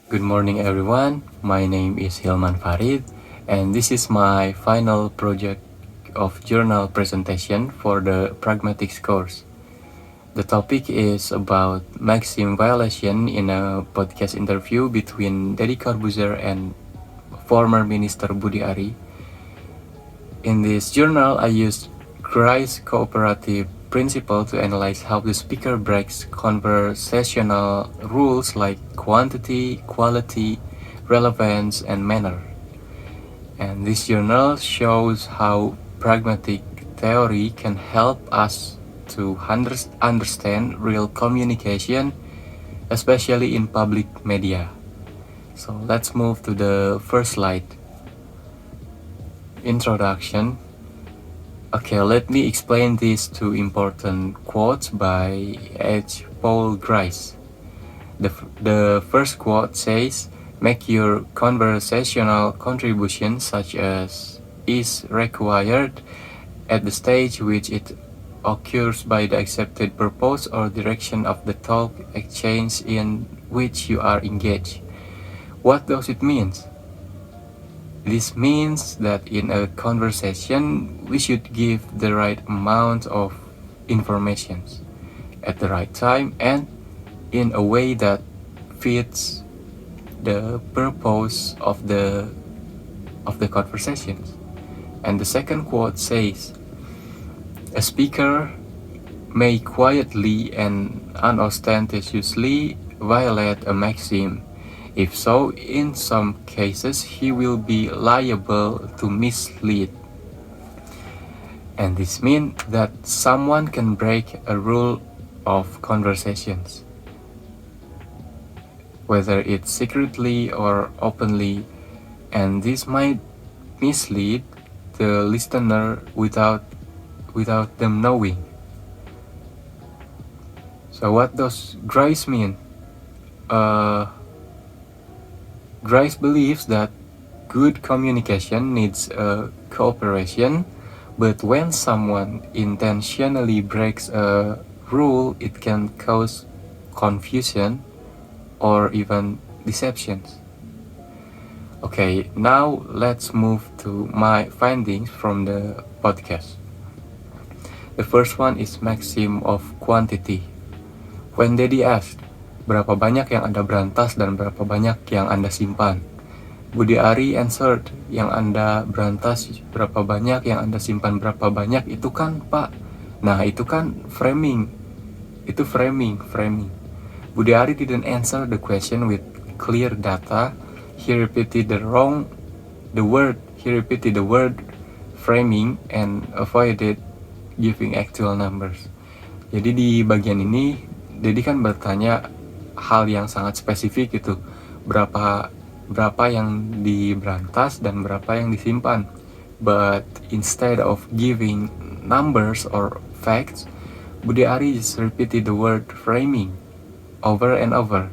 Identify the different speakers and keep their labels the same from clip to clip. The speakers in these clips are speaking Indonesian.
Speaker 1: Good morning, everyone. My name is Hilman Farid, and this is my final project of journal presentation for the Pragmatics course. The topic is about maxim violation in a podcast interview between Deddy Corbuzier and former Minister Budi Ari. In this journal, I used Grice cooperative principle to analyze how the speaker breaks conversational rules like quantity, quality, relevance, and manner. And this journal shows how pragmatic theory can help us to understand real communication, especially in public media. So let's move to the first slide. Introduction. Okay, let me explain these two important quotes by H. Paul Grice. The first quote says, make your conversational contribution such as is required at the stage which it occurs by the accepted purpose or direction of the talk exchange in which you are engaged. What does it mean? This means that in a conversation, we should give the right amount of information at the right time and in a way that fits the purpose of the conversations. And the second quote says, a speaker may quietly and unostentatiously violate a maxim. If so, in some cases, he will be liable to mislead. And this means that someone can break a rule of conversations, whether it's secretly or openly, and this might mislead the listener without them knowing. So what does Grice mean? Grice believes that good communication needs a cooperation, but when someone intentionally breaks a rule, it can cause confusion or even deceptions. Okay, now let's move to my findings from the podcast. The first one is maxim of quantity. When Deddy asked, berapa banyak yang Anda berantas dan berapa banyak yang Anda simpan? Budi Ari answered, yang Anda berantas berapa banyak, yang Anda simpan berapa banyak, itu kan Pak. Nah, itu kan framing. Itu framing. Budi Ari didn't answer the question with clear data. He repeated the word framing and avoided giving actual numbers. Jadi di bagian ini, Deddy kan bertanya hal yang sangat spesifik gitu, berapa yang diberantas dan berapa yang disimpan. But instead of giving numbers or facts, Budi Ari just repeated the word framing over and over.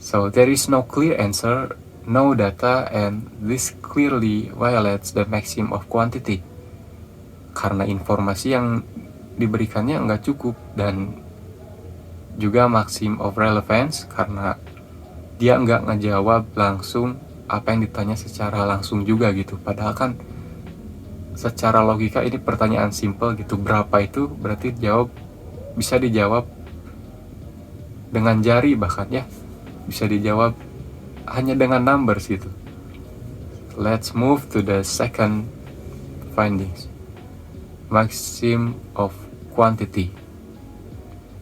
Speaker 1: So there is no clear answer, no data, and this clearly violates the maxim of quantity. Karena informasi yang diberikannya nggak cukup, dan juga maxim of relevance karena dia nggak ngejawab langsung apa yang ditanya secara langsung juga gitu. Padahal kan secara logika ini pertanyaan simple gitu, berapa itu berarti bisa dijawab dengan jari, bahkan ya bisa dijawab hanya dengan numbers gitu. Let's move to the second findings. Maxim of quantity.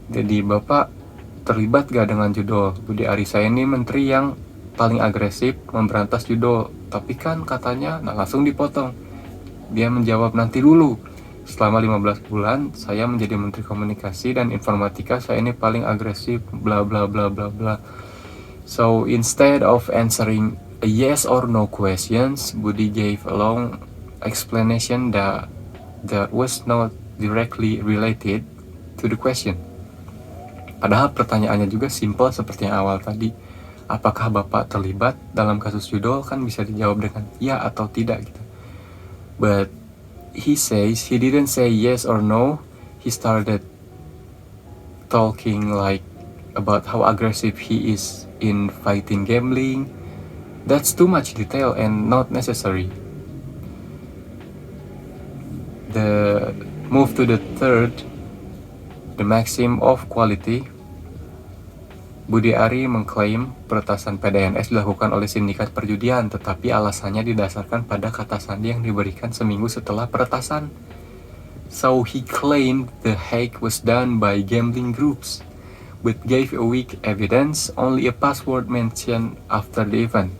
Speaker 1: Jadi Bapak terlibat gak dengan judul? Budi Ari, saya ini menteri yang paling agresif memberantas judul. Tapi kan katanya, langsung dipotong. Dia menjawab, nanti dulu. Selama 15 bulan saya menjadi menteri komunikasi dan informatika, saya ini paling agresif, bla bla bla bla bla. So instead of answering a yes or no questions, Budi gave a long explanation that was not directly related to the question. Padahal pertanyaannya juga simple seperti yang awal tadi. Apakah Bapak terlibat dalam kasus judul? Kan bisa dijawab dengan ya atau tidak gitu. But he says he didn't say yes or no. He started talking like about how aggressive he is in fighting gambling. That's too much detail and not necessary. The move to the third, the maxim of quality. Budi Ari mengklaim peretasan PDNS dilakukan oleh sindikat perjudian, tetapi alasannya didasarkan pada kata sandi yang diberikan seminggu setelah peretasan. So he claimed the hack was done by gambling groups, but gave a weak evidence, only a password mentioned after the event.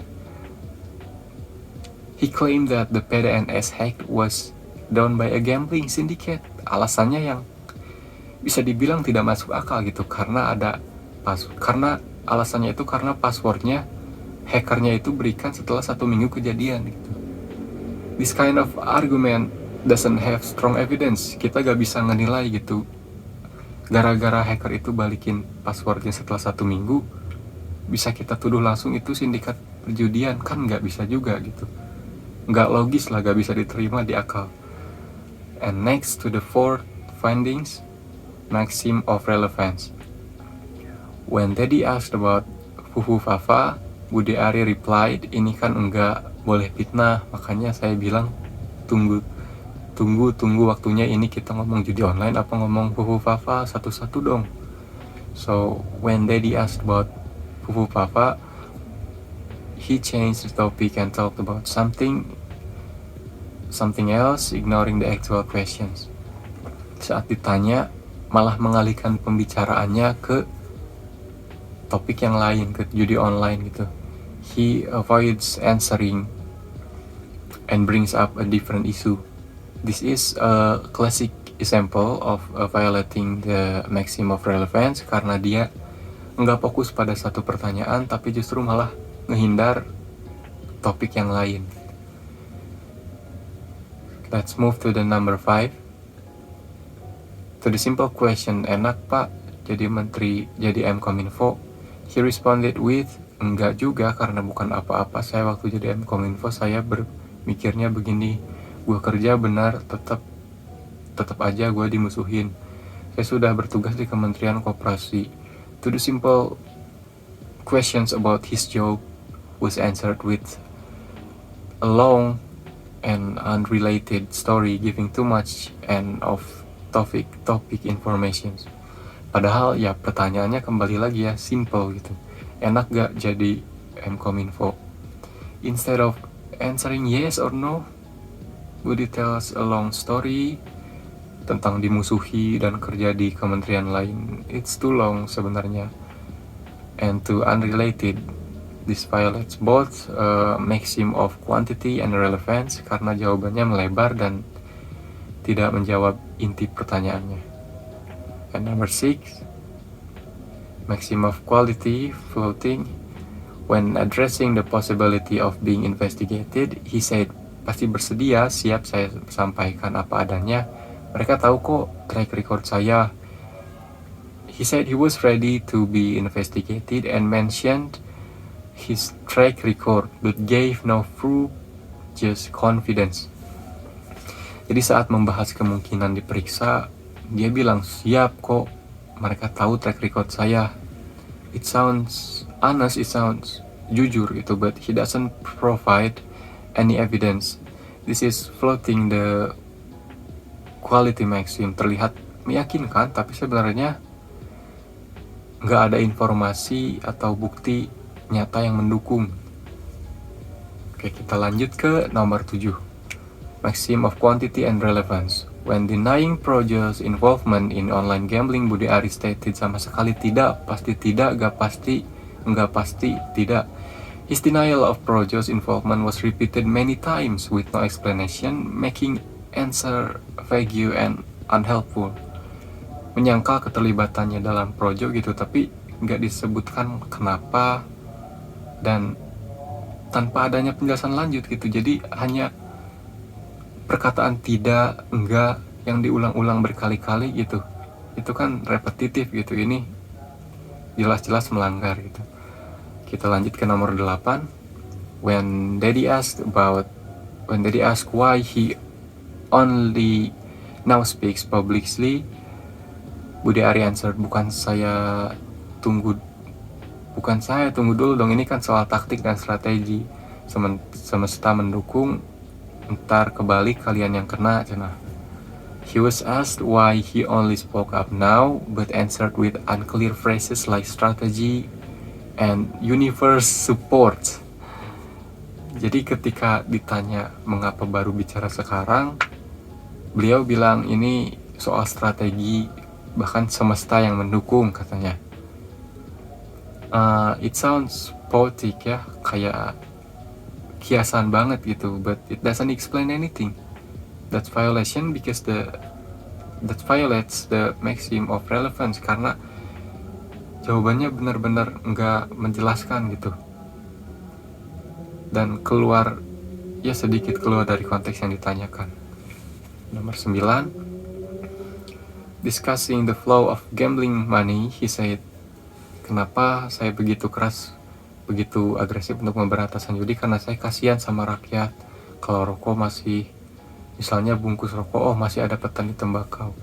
Speaker 1: He claimed that the PDNS hack was done by a gambling syndicate. Alasannya yang bisa dibilang tidak masuk akal gitu, karena alasannya itu karena passwordnya hackernya itu berikan setelah 1 minggu kejadian gitu. This kind of argument doesn't have strong evidence. Kita gak bisa ngenilai gitu, gara-gara hacker itu balikin passwordnya setelah 1 minggu bisa kita tuduh langsung itu sindikat perjudian, kan gak bisa juga gitu, gak logis lah, gak bisa diterima di akal. And next to the fourth findings, maxim of relevance. When Teddy asked about Fufu Fafa, Budi Ari replied, ini kan enggak boleh fitnah, makanya saya bilang tunggu waktunya, ini kita ngomong judi online apa ngomong Fufu Fafa, satu-satu dong. So when Teddy asked about Fufu Fafa, he changed the topic and talked about something else, ignoring the actual questions. Saat ditanya, malah mengalihkan pembicaraannya ke topik yang lain, ke judi online gitu. He avoids answering and brings up a different issue. This is a classic example of violating the maxim of relevance, karena dia nggak fokus pada satu pertanyaan tapi justru malah ngehindar topik yang lain. Let's move to the number 5. To the simple question, enak pak jadi menteri, jadi Mkominfo? He responded with, enggak juga, karena bukan apa-apa. Saya waktu jadi Mkominfo saya bermikirnya begini, gue kerja benar, tetap aja gue dimusuhin. Saya sudah bertugas di Kementerian Koperasi. To the simple questions about his job was answered with a long and unrelated story, giving too much and off topic information. Padahal ya pertanyaannya kembali lagi ya simple gitu, enak gak jadi Mkominfo? Instead of answering yes or no, Budi tells a long story tentang dimusuhi dan kerja di kementerian lain. It's too long sebenarnya and too unrelated. This violates both maxim of quantity and relevance, karena jawabannya melebar dan tidak menjawab inti pertanyaannya. And number 6, maxim of quality, floating. When addressing the possibility of being investigated, he said, pasti bersedia, siap saya sampaikan apa adanya. Mereka tahu kok track record saya. He said he was ready to be investigated and mentioned his track record, but gave no proof, just confidence. Jadi saat membahas kemungkinan diperiksa, dia bilang siap kok, mereka tahu track record saya. It sounds honest, it sounds jujur gitu, but he doesn't provide any evidence. This is floating the quality maxim. Terlihat meyakinkan, tapi sebenarnya nggak ada informasi atau bukti nyata yang mendukung. Oke, kita lanjut ke nomor 7. Maxim of quantity and relevance. When denying Projo's involvement in online gambling, Budi Ari stated sama sekali tidak, pasti tidak, gak pasti, enggak pasti, tidak. His denial of Projo's involvement was repeated many times with no explanation, making answer vague and unhelpful. Menyangkal keterlibatannya dalam Projo gitu, tapi nggak disebutkan kenapa dan tanpa adanya penjelasan lanjut gitu. Jadi hanya perkataan tidak, enggak yang diulang-ulang berkali-kali gitu. Itu kan repetitif gitu. Ini jelas-jelas melanggar gitu. Kita lanjut ke nomor 8. When Daddy asked why he only now speaks publicly, Budi Ari answered, bukan saya tunggu bukan saya, tunggu dulu dong, ini kan soal taktik dan strategi. Semesta mendukung, ntar kebalik kalian yang kena cenah. He was asked why he only spoke up now, but answered with unclear phrases like strategy and universe support. Jadi ketika ditanya mengapa baru bicara sekarang, beliau bilang ini soal strategi, bahkan semesta yang mendukung katanya. It sounds poetic ya, kayak kiasan banget gitu, but it doesn't explain anything. That's violation because that violates the maxim of relevance, karena jawabannya benar-benar nggak menjelaskan gitu, dan keluar ya sedikit keluar dari konteks yang ditanyakan. Nomor 9, discussing the flow of gambling money, he said, kenapa saya begitu keras, begitu agresif untuk pemberantasan judi? Karena saya kasihan sama rakyat. Kalau rokok masih, misalnya bungkus rokok, masih ada petani tembakau.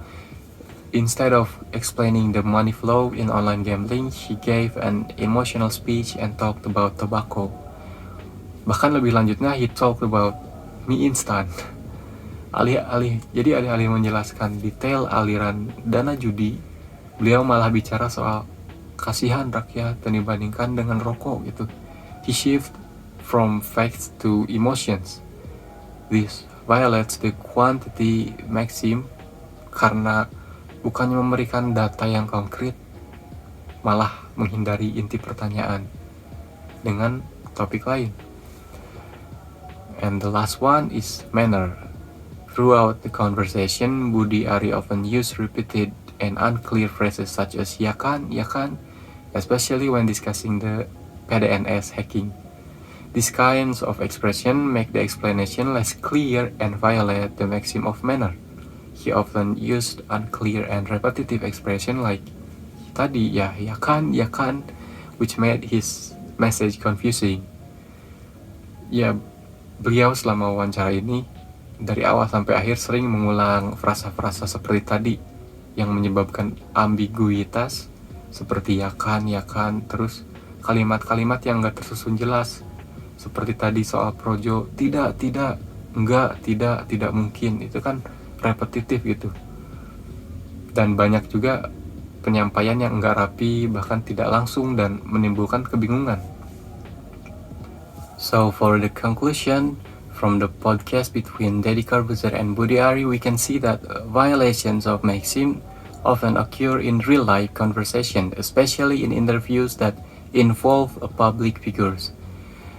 Speaker 1: Instead of explaining the money flow in online gambling, he gave an emotional speech and talked about tobacco. Bahkan lebih lanjutnya, he talked about mie instan. Jadi alih-alih menjelaskan detail aliran dana judi, beliau malah bicara soal kasihan rakyat dan dibandingkan dengan rokok gitu. He shift from facts to emotions. This violates the quantity maxim, karena bukannya memberikan data yang konkret, malah menghindari inti pertanyaan dengan topik lain. And the last one is manner. Throughout the conversation, Budi Ari often used repeated and unclear phrases such as ya kan, especially when discussing the PDNS hacking. These kinds of expression make the explanation less clear and violate the maxim of manner. He often used unclear and repetitive expression like tadi ya kan, which made his message confusing. Ya, beliau selama wawancara ini dari awal sampai akhir sering mengulang frasa-frasa seperti tadi yang menyebabkan ambiguitas, seperti ya kan, terus kalimat-kalimat yang gak tersusun jelas, seperti tadi soal projo, tidak, enggak, tidak mungkin. Itu kan repetitif gitu, dan banyak juga penyampaian yang enggak rapi, bahkan tidak langsung, dan menimbulkan kebingungan. So for the conclusion from the podcast between Deddy Corbuzier and Budi Ari, we can see that violations of maxim often occur in real-life conversation, especially in interviews that involve public figures.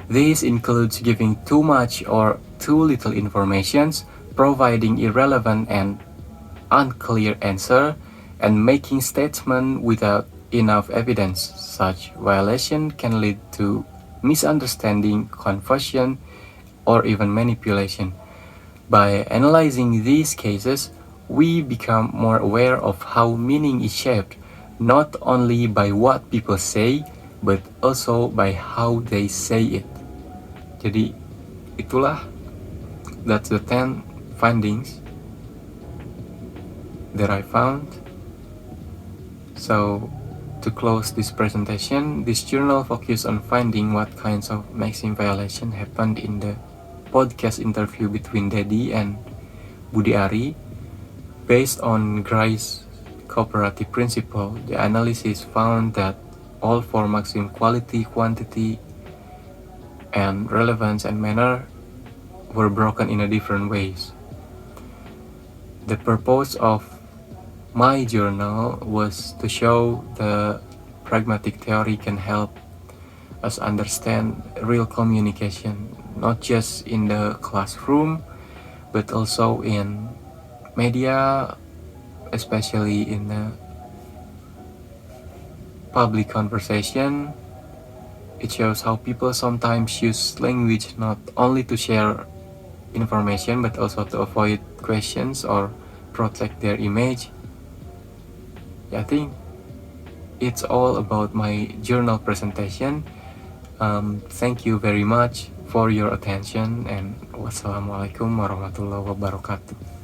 Speaker 1: This includes giving too much or too little information, providing irrelevant and unclear answer, and making statements without enough evidence. Such violation can lead to misunderstanding, confusion, or even manipulation. By analyzing these cases, we become more aware of how meaning is shaped, not only by what people say, but also by how they say it. Jadi that's the 10 findings that I found. So to close this presentation, this journal focused on finding what kinds of maxim violation happened in the podcast interview between Deddy and Budi Ari. Based on Gray's cooperative principle, the analysis found that all four maxim, quality, quantity, and relevance and manner, were broken in a different ways. The purpose of my journal was to show the pragmatic theory can help us understand real communication, not just in the classroom, but also in media, especially in the public conversation. It shows how people sometimes use language not only to share information, but also to avoid questions or protect their image. I think it's all about my journal presentation. Thank you very much for your attention, and wassalamualaikum warahmatullahi wabarakatuh.